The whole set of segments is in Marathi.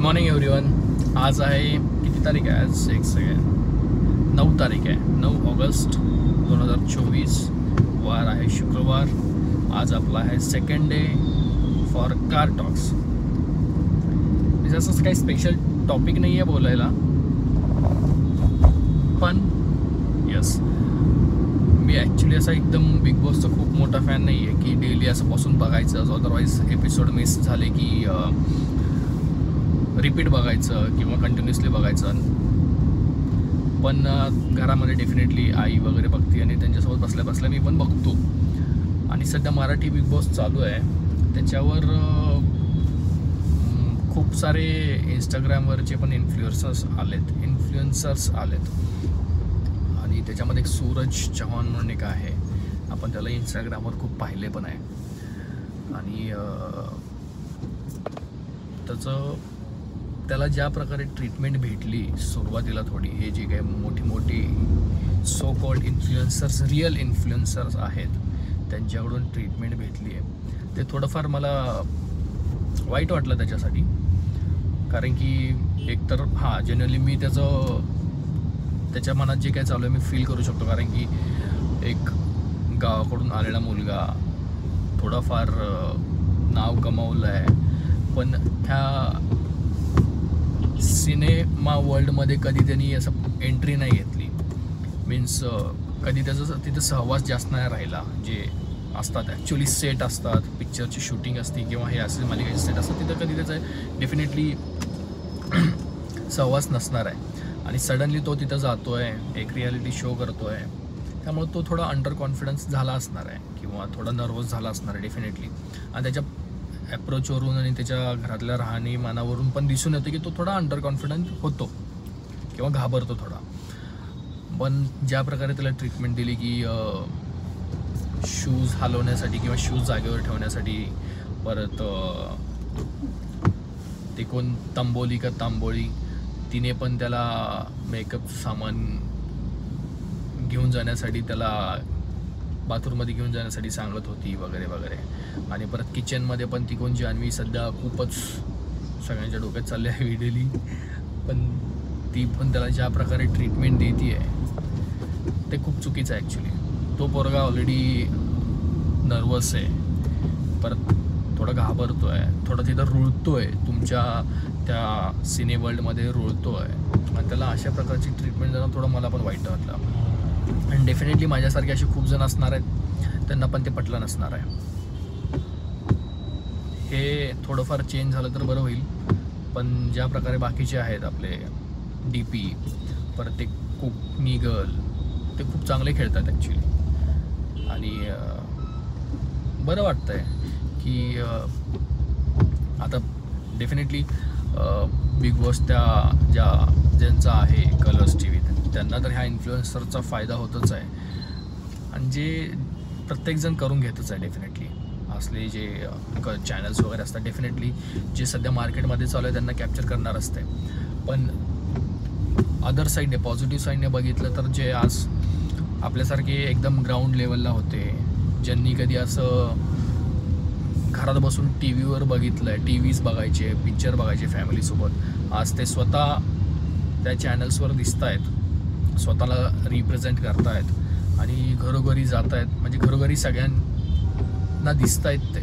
Morning everyone. आज आहे किती तारीख आहे? आज एक सेकंड, 9 तारीख आहे, 9 ऑगस्ट 2024. वार आहे शुक्रवार. आज आपला आहे second day for car talks. असं काही स्पेशल टॉपिक नाही आहे बोलायला, पण यस, मी ॲक्च्युली असा एकदम बिग बॉसचा खूप मोठा फॅन नाही आहे की डेली असं बसून बघायचं. अदरवाईज एपिसोड मिस झाले की रिपीट बघायचं किंवा कंटिन्युअसली बघायचं. पण घरामध्ये डेफिनेटली आई वगैरे बघते आणि त्यांच्यासोबत बसल्या बसल्या मी पण बघतो. आणि सध्या मराठी बिग बॉस चालू आहे, त्याच्यावर खूप सारे इंस्टाग्रामवरचे पण इन्फ्लुएन्सर्स आलेत आणि त्याच्यामध्ये एक सूरज चव्हाण म्हणून एक आहे, आपण त्याला इंस्टाग्रामवर खूप पाहिले पण आहे. आणि त्याला ज्या प्रकारे ट्रीटमेंट भेटली सुरुवातीला थोडी, हे जे काही मोठी मोठी so called influencers, real influencers आहेत, त्यांच्याकडून ट्रीटमेंट भेटली आहे, ते थोडंफार मला वाईट वाटलं त्याच्यासाठी. कारण की एकतर जनरली मी त्याच्या मनात जे काय चालू आहे मी फील करू शकतो. कारण की एक गावाकडून आलेला मुलगा, थोडाफार नाव कमावलं आहे, पण ह्या सिनेमा वर्ल्डमध्ये कधी त्यांनी असं एंट्री नाही घेतली. मीन्स कधी त्याचं तिथं सहवास जास्त नाही राहिला. जे असतात ॲक्च्युली सेट असतात, पिक्चरची शूटिंग असते किंवा हे असे मालिकेचे सेट असतात, तिथं कधी त्याचं डेफिनेटली सहवास नसणार आहे. आणि सडनली तो तिथं जातो आहे, एक रियालिटी शो करतो आहे, त्यामुळे तो थोडा अंडर कॉन्फिडन्स झाला असणार आहे किंवा थोडा नर्वस झाला असणार आहे डेफिनेटली. आणि त्याच्या ॲप्रोचवरून आणि त्याच्या घरातल्या राहणीमानावरून पण दिसून येतं की तो थोडा अंडर कॉन्फिडंट होतो किंवा घाबरतो थोडा. पण ज्या प्रकारे त्याला ट्रीटमेंट दिली की शूज हलवण्यासाठी किंवा शूज जागेवर ठेवण्यासाठी, परत ते कोण तांबोळी तिने पण त्याला मेकअप सामान घेऊन जाण्यासाठी, त्याला बाथरूममध्ये घेऊन जाण्यासाठी सांगत होती वगैरे वगैरे. आणि परत किचनमध्ये पण ती कोण जान्हवी सध्या खूपच सगळ्यांच्या डोक्यात चालली आहे डेली, पण ती पण त्याला ज्या प्रकारे ट्रीटमेंट देते आहे ते खूप चुकीचं आहे ॲक्च्युली. तो पोरगा ऑलरेडी नर्वस आहे, परत थोडा घाबरतो आहे, थोडा तिथं रुळतो आहे, तुमच्या त्या सिने वर्ल्डमध्ये रुळतो आहे, आणि त्याला अशा प्रकारची ट्रीटमेंट देणं थोडं मला पण वाईट वाटलं. आणि डेफिनेटली माझ्यासारखे असे खूप जण असणार आहेत, त्यांना पण ते पटलं नसणार आहे. हे थोडंफार चेंज झालं तर बरं होईल. पण ज्या प्रकारे बाकीचे आहेत आपले DP, परत ते कोकणी गर्ल, ते खूप चांगले खेळतात ॲक्च्युली. आणि बरं वाटतं आहे की आता डेफिनेटली बिग बॉस ज्यांचा आहे कलर्स TV, त्यांना तर ह्या इन्फ्लुएन्सरचा फायदा होतच आहे. आणि जे प्रत्येकजण करून घेतच आहे डेफिनेटली. असले जे चॅनल्स वगैरे असतात, डेफिनेटली जे सध्या मार्केटमध्ये चालू आहे त्यांना कॅप्चर करणार असते. पण अदर साईडने, पॉझिटिव्ह साईडने बघितलं तर जे आज आपल्यासारखे एकदम ग्राउंड लेवलला होते, ज्यांनी कधी असं घरात बसून TVवर बघितलं आहे, TVs बघायचे, पिक्चर बघायचे फॅमिलीसोबत, आज ते स्वतः त्या चॅनल्सवर दिसत आहेत, स्वतःला रिप्रेझेंट करत आहेत आणि घरोघरी जात आहेत. म्हणजे घरोघरी सगळ्यांना दिसत आहेत ते.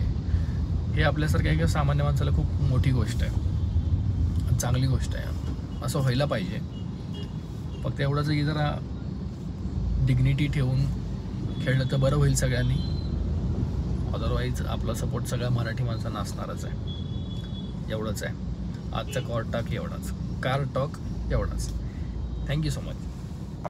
हे आपल्यासारख्या एका सामान्य माणसाला खूप मोठी गोष्ट आहे, चांगली गोष्ट आहे. असं व्हायला पाहिजे. फक्त एवढंच की जरा डिग्निटी ठेवून खेळलं तर बरं होईल सगळ्यांनी. अदरवाईज आपला सपोर्ट सगळ्या मराठी माणसांना असणारच आहे. एवढंच आहे आजचा कार टॉक एवढाच. Thank you so much.